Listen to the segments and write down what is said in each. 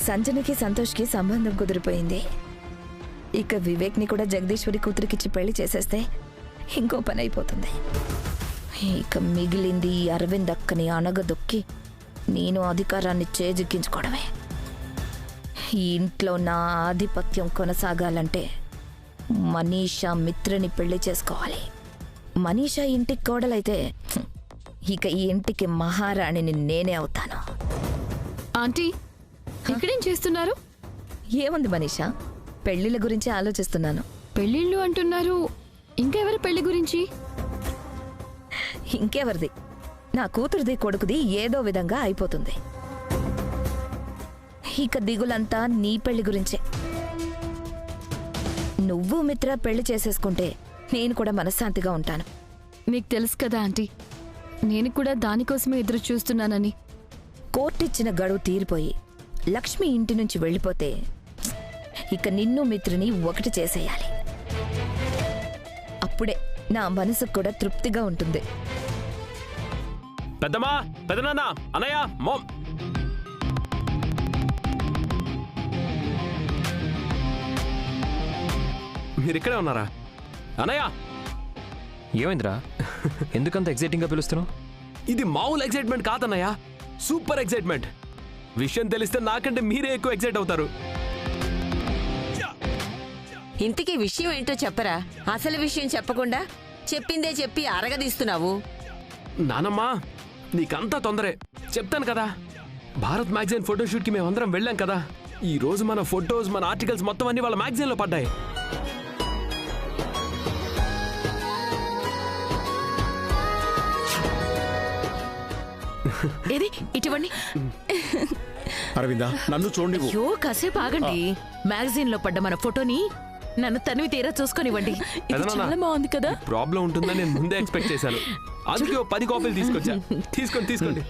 సంజనకి సంతోష్కి సంబంధం కుదిరిపోయింది. ఇక వివేక్ని కూడా జగదీశ్వరి కూతురికిచ్చి పెళ్లి చేసేస్తే ఇంకో పని అయిపోతుంది. ఇక మిగిలింది ఈ అరవింద్ అక్కని అణగదొక్కి నేను అధికారాన్ని చేజిక్కించుకోవడమే. ఈ ఇంట్లో నా ఆధిపత్యం కొనసాగాలంటే మనీషా మిత్రని పెళ్లి చేసుకోవాలి. మనీషా ఇంటికి కోడలైతే ఇక ఈ ఇంటికి మహారాణిని నేనే అవుతాను. ఆంటీ, ఇక్కడేం చేస్తున్నారు? ఏముంది మనీషా, పెళ్లిళ్ళ గురించి ఆలోచిస్తున్నాను. పెళ్ళిళ్ళు అంటున్నారు, ఇంకెవరి పెళ్లి గురించి? ఇంకెవరిది, నా కూతురుది కొడుకుది ఏదో విధంగా అయిపోతుంది. ఇక దిగులంతా నీ పెళ్లి గురించే. నువ్వు మిత్ర పెళ్లి చేసేసుకుంటే నేను కూడా మనశ్శాంతిగా ఉంటాను. మీకు తెలుసు కదా ఆంటీ, నేను కూడా దానికోసమే ఎదురు చూస్తున్నానని. కోర్టిచ్చిన గడువు తీరిపోయి లక్ష్మి ఇంటి నుంచి వెళ్ళిపోతే ఇక నిన్ను మిత్రుని ఒకటి చేసేయాలి. అప్పుడే నా మనసుకు కూడా తృప్తిగా ఉంటుంది. పెద్దమ్మా, పెదనాన్న, అన్నయ్య, మోమ్. మీరిక్కడే ఉన్నారా? అన్నయ్య, ఏమైందిరా? ఎందుకంత ఎగ్జైటింగ్గా పిలుస్తున్నావు? ఇది మామూలు ఎక్సైట్మెంట్ కాదన్నయ్య, సూపర్ ఎక్సైట్మెంట్. విషయం తెలిస్తే నాకంటే మీరే ఎక్కువ ఎక్సైట్ అవుతారు. ఇంతకీ విషయం ఏంటో చెప్పరా? అసలు విషయం చెప్పకుండా చెప్పిందే చెప్పి అరగదీస్తున్నావు. నానమ్మా, నీకంతా తొందరే. చెప్తాను కదా, భారత్ మ్యాగజైన్ ఫోటోషూట్కి మేమందరం వెళ్ళాం కదా. ఈ రోజు మన ఫొటోస్, మన ఆర్టికల్స్ మొత్తం అన్ని వాళ్ళ మ్యాగజైన్లో పడ్డాయి. ఏది ఇటువంటి అరవిందా, నన్ను చూడండి. అయ్యో కాసేపు ఆగండి. మ్యాగజైన్ లో పడ్డ మన ఫోటోని నన్ను తనివి తీరా చూసుకొనివ్వండి. చాలా బాగుంది కదా. ప్రాబ్లం ఉంటుందని నేను ముందే ఎక్స్పెక్ట్ చేశాను. అందుకే 10 కాపీలు తీసుకొచ్చా. తీసుకోండి.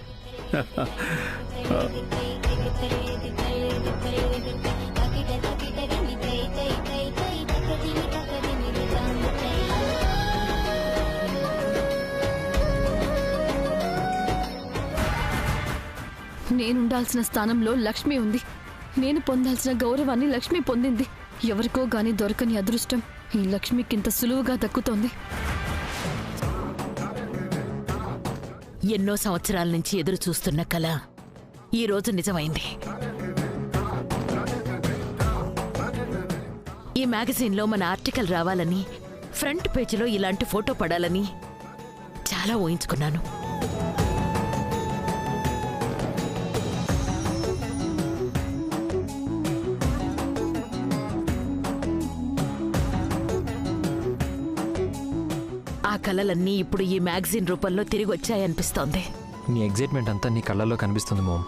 నేనుండాల్సిన స్థానంలో లక్ష్మి ఉంది. నేను పొందాల్సిన గౌరవాన్ని లక్ష్మి పొందింది. ఎవరికో గాని దొరకని అదృష్టం ఈ లక్ష్మికింత సులువుగా దక్కుతోంది. ఎన్నో సంవత్సరాల నుంచి ఎదురు చూస్తున్న కళ ఈ రోజు నిజమైంది. ఈ మ్యాగజైన్లో మన ఆర్టికల్ రావాలని, ఫ్రంట్ పేజీలో ఇలాంటి ఫోటో పడాలని చాలా ఊహించుకున్నాను. ఆ కళలన్నీ ఇప్పుడు ఈ మ్యాగజైన్ రూపంలో తిరిగి వచ్చాయనిపిస్తోంది. నీ ఎగ్జైట్మెంట్ అంతా నీ కళ్ళల్లో కనిపిస్తుంది mom.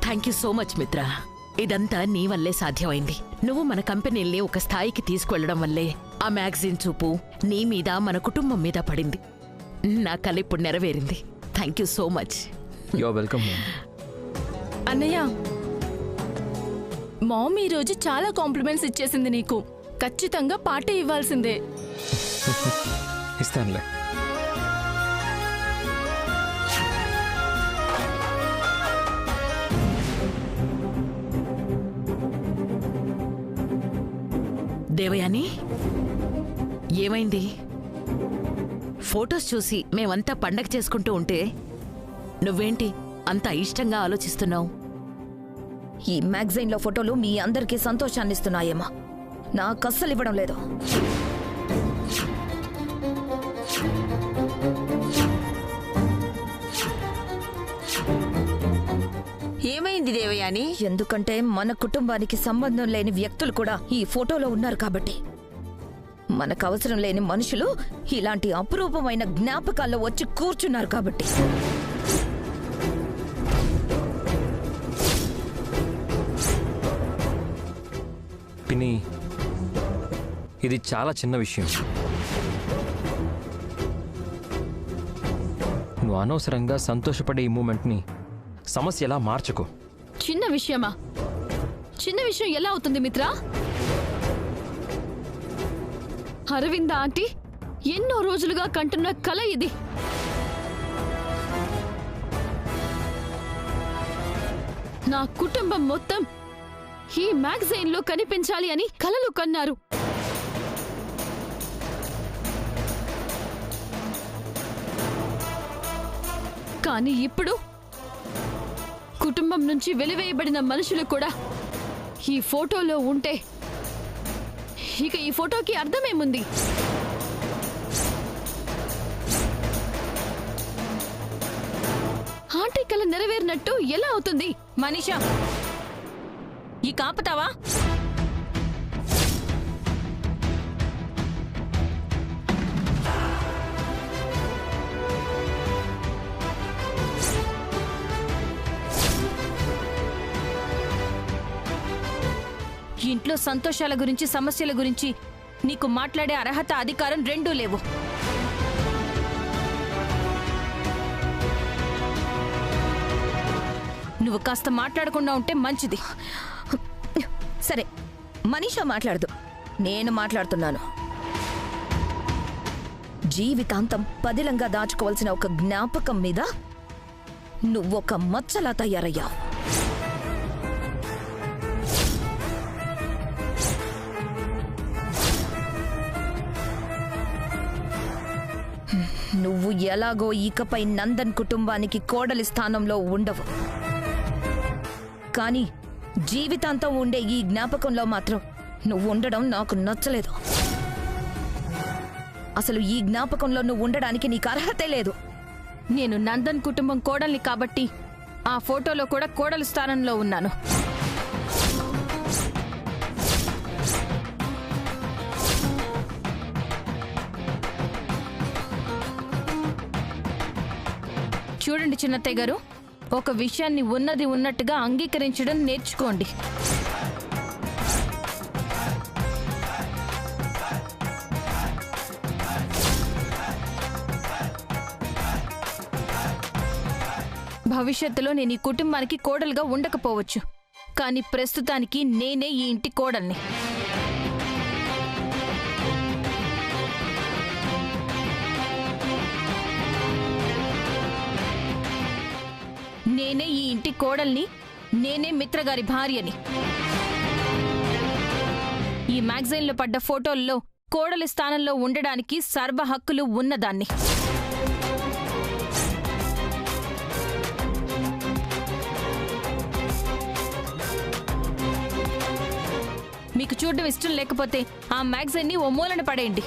Thank you so much మిత్ర. ఇదంతా నీ వల్లే సాధ్యమైంది. నువ్వు మన కంపెనీల్ని ఒక స్థాయికి తీసుకువెళ్లడం వల్లే ఆ మ్యాగజైన్ చూపు నీ మీద, మన కుటుంబం మీద పడింది. నా కళ ఇప్పుడు నెరవేరింది. Thank you so much. You are welcome mom. అన్నయ్య, మామ్ ఈరోజు చాలా కాంప్లిమెంట్స్ ఇచ్చేసింది నీకు. ఖచ్చితంగా పార్టీ ఇవ్వాల్సిందే. ఇస్తానులే. దేవయాని, ఏమైంది? ఫోటోస్ చూసి మేమంతా పండగ చేసుకుంటూ ఉంటే నువ్వేంటి అంత ఇష్టంగా ఆలోచిస్తున్నావు? ఈ మ్యాగజైన్లో ఫోటోలు మీ అందరికీ సంతోషాన్నిస్తున్నాయేమో, నాకు అస్సలు ఇవ్వడం లేదు. ఏమైంది దేవయాని? ఎందుకంటే మన కుటుంబానికి సంబంధం లేని వ్యక్తులు కూడా ఈ ఫోటోలో ఉన్నారు కాబట్టి. మనకు అవసరం లేని మనుషులు ఇలాంటి అపురూపమైన జ్ఞాపకాల్లో వచ్చి కూర్చున్నారు కాబట్టి. పిన్ని, ఇది చాలా చిన్న విషయం. నువ్వు అనవసరంగా సంతోషపడే ఈ మూమెంట్ని సమస్య ఎలా మార్చుకో. చిన్న విషయమా? చిన్న విషయం ఎలా అవుతుంది మిత్ర? అరవింద ఆంటీ ఎన్నో రోజులుగా కంటున్న కల ఇది. నా కుటుంబం మొత్తం ఈ మ్యాగజైన్ లో కనిపించాలి అని కలలు కన్నారు. కానీ ఇప్పుడు కుటుంబం నుంచి వెలివేయబడిన మనుషులు కూడా ఈ ఫోటోలో ఉంటే ఇక ఈ ఫోటోకి అర్థమేముంది? ఆంటీ కల నెరవేరినట్టు ఎలా అవుతుంది? మనీషా, ఈ కాపుతావా? ఇంట్లో సంతోషాల గురించి, సమస్యల గురించి నీకు మాట్లాడే అర్హత, అధికారం రెండూ లేవు. నువ్వు కాస్త మాట్లాడకుండా ఉంటే మంచిది. సరే, మనీషా మాట్లాడదు, నేను మాట్లాడుతున్నాను. జీవితాంతం పదిలంగా దాచుకోవాల్సిన ఒక జ్ఞాపకం మీద నువ్వొక మచ్చలా తయారయ్యావు. నువ్వు ఎలాగో ఇకపై నందన్ కుటుంబానికి కోడలి స్థానంలో ఉండవు. కానీ జీవితాంతం ఉండే ఈ జ్ఞాపకంలో మాత్రం నువ్వు ఉండడం నాకు నచ్చలేదు. అసలు ఈ జ్ఞాపకంలో నువ్వు ఉండడానికి నీకు అర్హతే లేదు. నేను నందన్ కుటుంబం కోడల్ని కాబట్టి ఆ ఫోటోలో కూడా కోడలి స్థానంలో ఉన్నాను. చూడండి చిన్నత్తయ్య గారు, ఒక విషయాన్ని ఉన్నది ఉన్నట్టుగా అంగీకరించడం నేర్చుకోండి. భవిష్యత్తులో నేను ఈ కుటుంబానికి కోడలుగా ఉండకపోవచ్చు, కానీ ప్రస్తుతానికి నేనే ఈ ఇంటి కోడల్ని. నేనే ఈ ఇంటి కోడల్ని, నేనే మిత్రగారి భార్యని. ఈ మ్యాగజైన్లో పడ్డ ఫోటోల్లో కోడలి స్థానంలో ఉండడానికి సర్వ హక్కులు ఉన్నదాన్ని. మీకు చూడడం ఇష్టం లేకపోతే ఆ మ్యాగజైన్ని ఓ మూలన పడేయండి.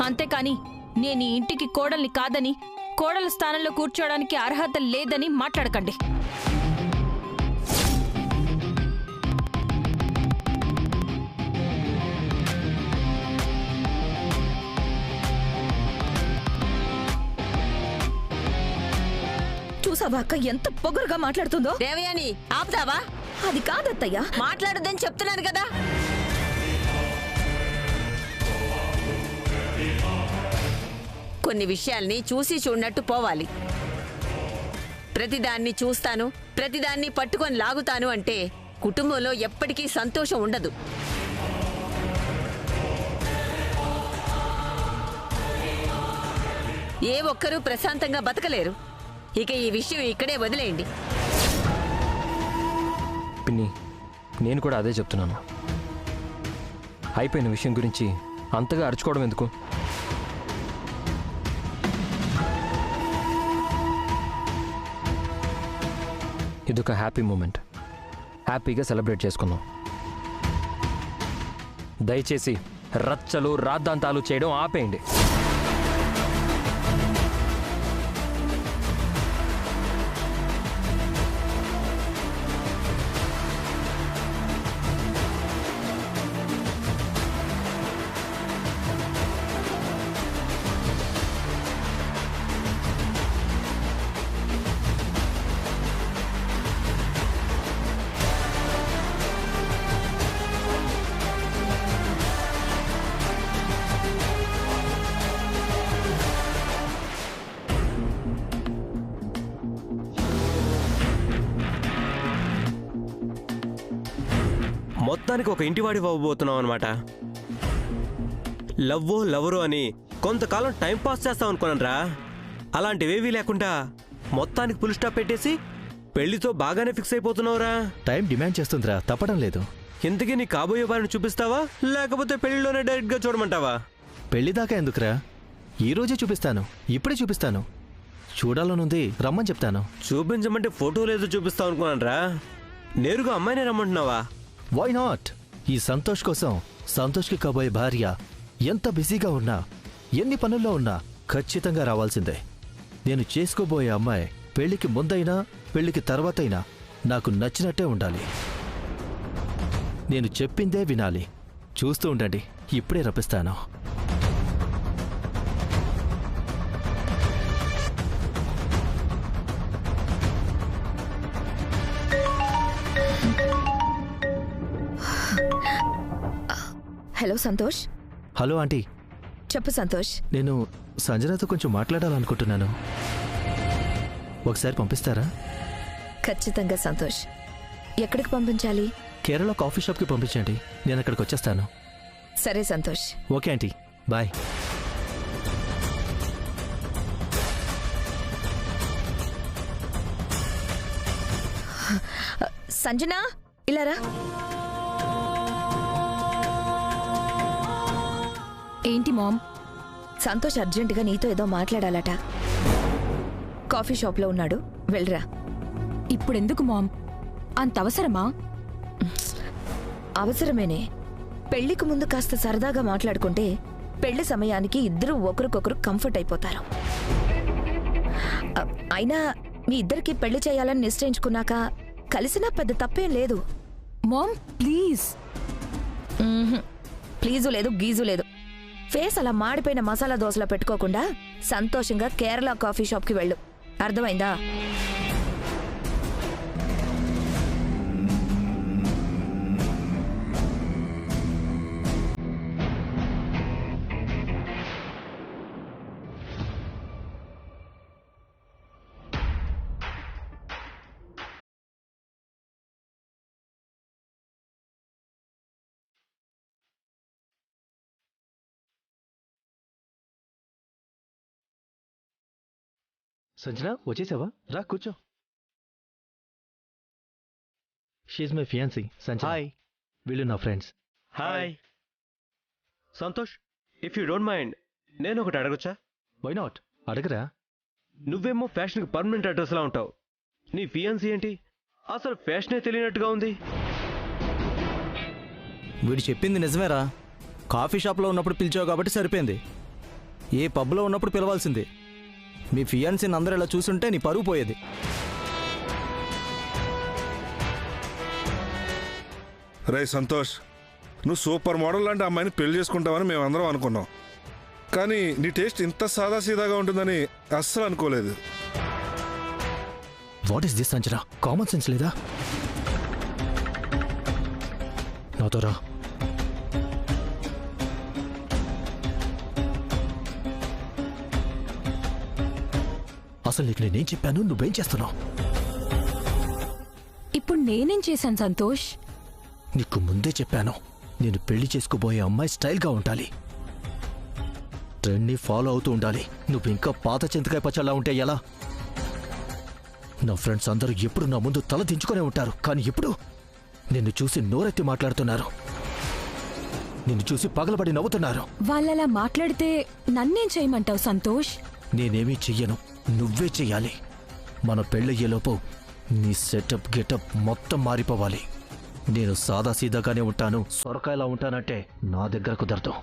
అంతేకాని నేను ఈ ఇంటికి కోడల్ని కాదని, కోడల స్థానంలో కూర్చోడానికి అర్హత లేదని మాట్లాడకండి. చూసావా అక్క ఎంత పొగరుగా మాట్లాడుతుందో? దేవయాని, ఆపుతావా? అది కాదత్తయ్యా. మాట్లాడొద్దని చెప్తున్నాను కదా. కొన్ని విషయాల్ని చూసి చూడనట్టు పోవాలి. ప్రతిదాన్ని చూస్తాను, ప్రతిదాన్ని పట్టుకొని లాగుతాను అంటే కుటుంబంలో ఎప్పటికీ సంతోషం ఉండదు. ఏ ఒక్కరూ ప్రశాంతంగా బతకలేరు. ఇక ఈ విషయం ఇక్కడే వదిలేయండి. పిన్ని, నేను కూడా అదే చెప్తున్నాను. అయిపోయిన విషయం గురించి అంతగా అరుచుకోవడం ఎందుకు? ఇదొక హ్యాపీ మూమెంట్. హ్యాపీగా సెలబ్రేట్ చేసుకుందాం. దయచేసి రచ్చలు రాద్ధాంతాలు చేయడం ఆపేయండి. మొత్తానికి ఒక ఇంటివాడి అవ్వబోతున్నాం అనమాట. లవ్వో లవరో అని కొంతకాలం టైంపాస్ చేస్తాం అనుకున్నానరా. అలాంటివేవీ లేకుండా మొత్తానికి ఫుల్ స్టాప్ పెట్టేసి పెళ్లితో బాగానే ఫిక్స్ అయిపోతున్నావురా. టైం డిమాండ్ చేస్తుందిరా, తప్పడం లేదు. ఇంతకీ నీ కాబోయే వారిని చూపిస్తావా లేకపోతే పెళ్లిలోనే డైరెక్ట్ గా చూడమంటావా? పెళ్లి దాకా ఎందుకురా, ఈ రోజే చూపిస్తాను, ఇప్పుడే చూపిస్తాను. చూడాలనుంది, రమ్మని చెప్తాను. చూపించమంటే ఫోటోలు ఏదో చూపిస్తావు అనుకున్నాను రా. నేరుగా అమ్మాయినే రమ్మంటున్నావా? Why not? ఈ సంతోష్ కోసం సంతోష్కి కాబోయే భార్య ఎంత బిజీగా ఉన్నా, ఎన్ని పనుల్లో ఉన్నా ఖచ్చితంగా రావాల్సిందే. నేను చేసుకోబోయే అమ్మాయి పెళ్లికి ముందైనా పెళ్లికి తర్వాతైనా నాకు నచ్చినట్టే ఉండాలి. నేను చెప్పిందే వినాలి. చూస్తూ ఉండండి, ఇప్పుడే రప్పిస్తాను. హలో సంతోష్. Hello aunty. చెప్పు సంతోష్. నేను సంజనతో కొంచెం మాట్లాడాలనుకుంటున్నాను. ఒకసారి పంపిస్తారా? ఖచ్చితంగా సంతోష్. ఎక్కడికి పంపించాలి? కేరళ కాఫీ షాప్కి పంపించండి, నేను అక్కడికి వచ్చేస్తాను. సరే Santosh. Okay aunty, bye. Sanjana, ఇలారా. ఏంటి మామ్? సంతోష్ అర్జెంటుగా నీతో ఏదో మాట్లాడాలట. కాఫీ షాప్లో ఉన్నాడు, వెళ్ళరా. ఇప్పుడెందుకు మామ్? అంత అవసరమా? అవసరమేనే. పెళ్లికి ముందు కాస్త సరదాగా మాట్లాడుకుంటే పెళ్లి సమయానికి ఇద్దరు ఒకరికొకరు కంఫర్ట్ అయిపోతారు. అయినా మీ ఇద్దరికి పెళ్లి చేయాలని నిశ్చయించుకున్నాక కలిసినా పెద్ద తప్పేం లేదు. Ma'am please. ప్లీజు లేదు, గీజు లేదు. ఫేస్ అలా మాడిపోయిన మసాలా దోశలో పెట్టుకోకుండా సంతోషంగా కేరళ కాఫీ షాప్కి వెళ్ళు. అర్థమైందా? సంజన, వచ్చేసావా? రా కూర్చో. She's my fiancee Sanjana. Hi. వీళ్ళు నా friends. Hi Santosh, if you don't mind నేను ఒకటి అడగొచ్చా? Why not? అడగరా. నువ్వేమో ఫ్యాషన్కి పర్మనెంట్ అడ్రస్లా ఉంటావు. నీ ఫియాన్సీ ఏంటి? అసలు ఫ్యాషనే తెలియనట్టుగా ఉంది. వీడు చెప్పింది నిజమేరా. కాఫీ షాప్లో ఉన్నప్పుడు పిలిచావు కాబట్టి సరిపోయింది. ఏ పబ్లో ఉన్నప్పుడు పిలవాల్సింది. మీ ఫియాన్సీని అందరూ ఇలా చూసుంటే నీ పరువు పోయేది. రే సంతోష్, నువ్వు సూపర్ మోడల్ లాంటి అమ్మాయిని పెళ్లి చేసుకుంటావని మేమందరం అనుకున్నాం. కానీ నీ టేస్ట్ ఇంత సాదాసీదాగా ఉంటుందని అస్సలు అనుకోలేదు. What is this Sanjana? Common sense లేదా? నాతో రా. అసలు నీకు నేనేం చెప్పాను? నువ్వేం చేస్తున్నావు? ఇప్పుడు నేనేం చేశాను సంతోష్? నీకు ముందే చెప్పాను, నేను పెళ్లి చేసుకోబోయే అమ్మాయి స్టైల్గా ఉండాలి, ట్రెండ్ని ఫాలో అవుతూ ఉండాలి. నువ్వు ఇంకా పాత చింతకాయ పచ్చళ్ళ ఉంటే ఎలా? నా ఫ్రెండ్స్ అందరూ ఎప్పుడు నా ముందు తల దించుకునే ఉంటారు, కానీ ఇప్పుడు నిన్ను చూసి నోరెత్తి మాట్లాడుతున్నారు, నిన్ను చూసి పగలబడి నవ్వుతున్నారు. వాళ్ళలా మాట్లాడితే నన్నేం చేయమంటావు సంతోష్? నేనేమీ చెయ్యను, నువ్వే చెయ్యాలి. మన పెళ్ళయ్యేలోపు నీ సెటప్ గెటప్ మొత్తం మారిపోవాలి. నేను సాదాసీదాగానే ఉంటాను, సొరకాయలా ఉంటానంటే నా దగ్గర కుదరదు.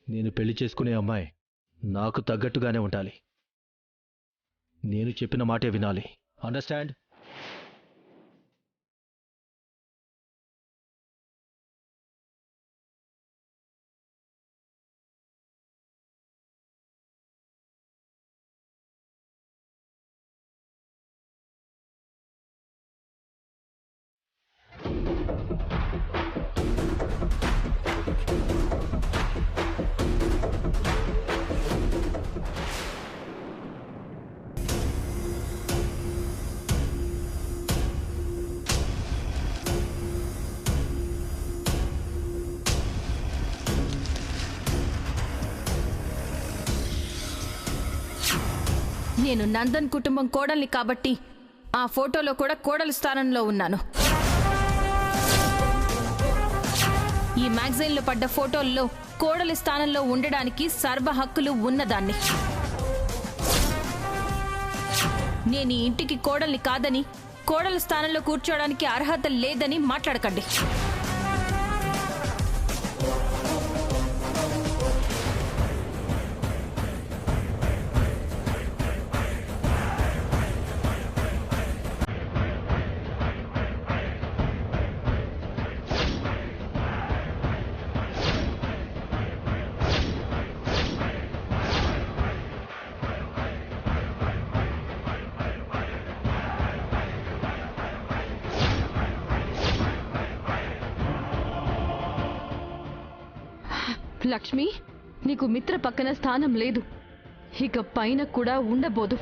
నేను పెళ్లి చేసుకునే అమ్మాయి నాకు తగ్గట్టుగానే ఉండాలి. నేను చెప్పిన మాటే వినాలి. అండర్స్టాండ్? నేను నందన్ కుటుంబం కోడల్ని కాబట్టి ఆ ఫోటోలో కూడా కోడలి స్థానంలో ఉన్నాను. ఈ మ్యాగజైన్లో పడ్డ ఫోటోల్లో కోడలి స్థానంలో ఉండడానికి సర్వ హక్కులు ఉన్నదాన్ని. నేను ఈ ఇంటికి కోడల్ని కాదని, కోడలి స్థానంలో కూర్చోడానికి అర్హత లేదని మాట్లాడకండి. లక్ష్మి, నీకు మిత్ర పక్కన స్థానం లేదు, ఇక పైన కూడా ఉండబోదు.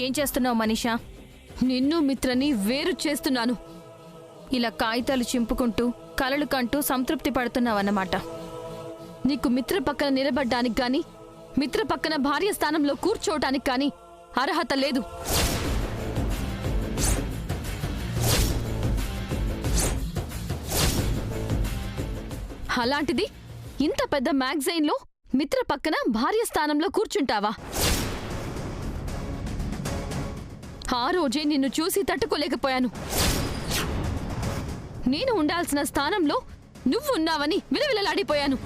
ఏం చేస్తున్నావు మనీషా? నిన్ను మిత్రని వేరు చేస్తున్నాను. ఇలా కాగితాలు చింపుకుంటూ కలలు కంటూ సంతృప్తి పడుతున్నావన్నమాట. నీకు మిత్ర పక్కన నిలబడ్డానికి కానీ, మిత్ర పక్కన భార్య స్థానంలో కూర్చోవటానికి కానీ అర్హత లేదు. అలాంటిది ఇంత పెద్ద మ్యాగజైన్లో మిత్ర పక్కన భార్య స్థానంలో కూర్చుంటావా? ఆ రోజే నిన్ను చూసి తట్టుకోలేకపోయాను. నేను ఉండాల్సిన స్థానంలో నువ్వు ఉన్నావని విలవిలలాడిపోయాను.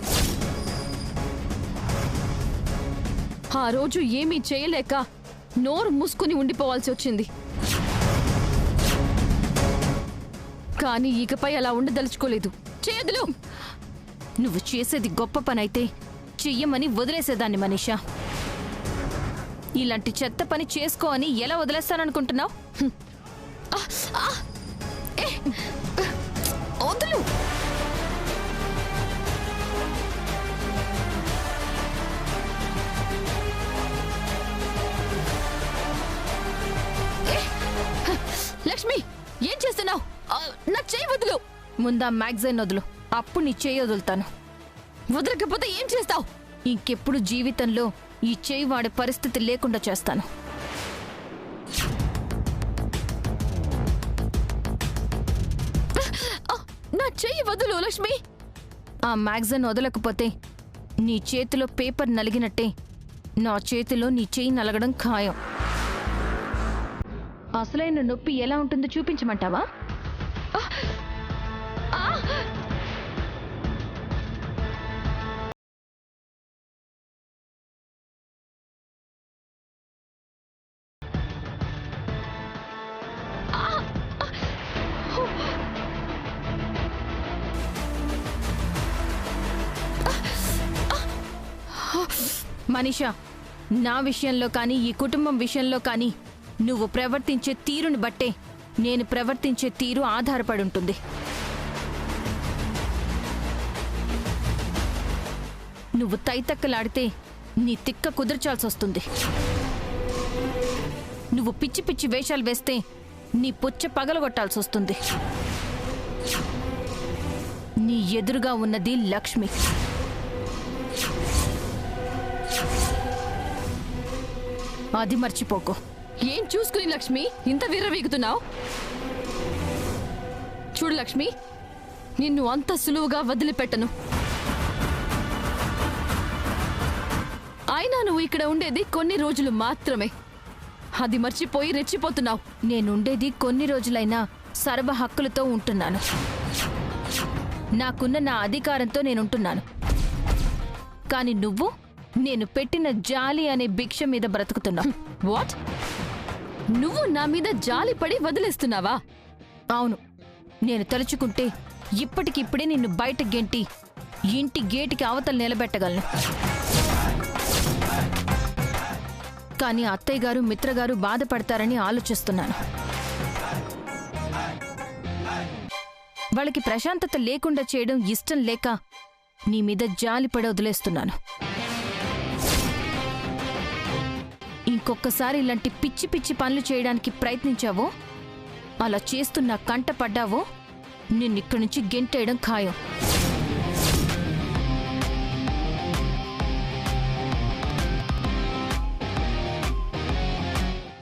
ఆ రోజు ఏమీ చేయలేక నోరు మూసుకుని ఉండిపోవాల్సి వచ్చింది. కానీ ఇకపై అలా ఉండదలుచుకోలేదు. చేయదులు. నువ్వు చేసేది గొప్ప పనైతే చెయ్యమని వదిలేసేదాన్ని మనీషా. ఇలాంటి చెత్త పని చేసుకో అని ఎలా వదిలేస్తాననుకుంటున్నావు? వదులు. లక్ష్మి, ఏం చేస్తున్నావు? నా చెయ్యి వదులు. ముందా మ్యాగజైన్ వదులు, అప్పుడు నీ చెయ్యి వదులుతాను. వదలకపోతే ఏం చేస్తావు? ఇంకెప్పుడు జీవితంలో ఈ చెయ్యి వాడే పరిస్థితి లేకుండా చేస్తాను. నా చెయ్యి వదులు లక్ష్మి. ఆ మ్యాగజైన్ వదలకపోతే నీ చేతిలో పేపర్ నలిగినట్టే నా చేతిలో నీ చెయ్యి నలగడం ఖాయం. అసలైన నొప్పి ఎలా ఉంటుందో చూపించమంటావా? మనీషా, నా విషయంలో కానీ ఈ కుటుంబం విషయంలో కానీ నువ్వు ప్రవర్తించే తీరుని బట్టే నేను ప్రవర్తించే తీరు ఆధారపడి ఉంటుంది. నువ్వు తైతక్కలాడితే నీ తిక్క కుదర్చాల్సి వస్తుంది. నువ్వు పిచ్చి పిచ్చి వేషాలు వేస్తే నీ పుచ్చ పగలగొట్టాల్సి వస్తుంది. నీ ఎదురుగా ఉన్నది లక్ష్మి. అది మర్చిపోకు. ఏం చూసుకుని లక్ష్మి ఇంత విర్రవీగుతున్నావు? చూడు లక్ష్మి, నిన్ను అంత సులువుగా వదిలిపెట్టను. అయినా నువ్వు ఇక్కడ ఉండేది కొన్ని రోజులు మాత్రమే. అది మర్చిపోయి రెచ్చిపోతున్నావు. నేనుండేది కొన్ని రోజులైనా సర్వ హక్కులతో ఉంటున్నాను. నాకున్న నా అధికారంతో నేనుంటున్నాను. కానీ నువ్వు నేను పెట్టిన జాలి అనే భిక్ష మీద బ్రతుకుతున్నా. వాట్? నువ్వు నా మీద జాలి పడి వదిలేస్తున్నావా? అవును, నేను తలుచుకుంటే ఇప్పటికిప్పుడే నిన్ను బయట గెంటి ఇంటి గేటుకి అవతల నిలబెట్టగలను. కానీ అత్తయ్య గారు మిత్రగారు బాధపడతారని ఆలోచిస్తున్నాను. వాళ్ళకి ప్రశాంతత లేకుండా చేయడం ఇష్టం లేక నీ మీద జాలిపడి వదిలేస్తున్నాను. ఇంకొకసారి ఇలాంటి పిచ్చి పిచ్చి పనులు చేయడానికి ప్రయత్నించావో, అలా చేస్తున్నా కంట పడ్డావో నిన్నిక్కడి నుంచి గెంటేయడం ఖాయం.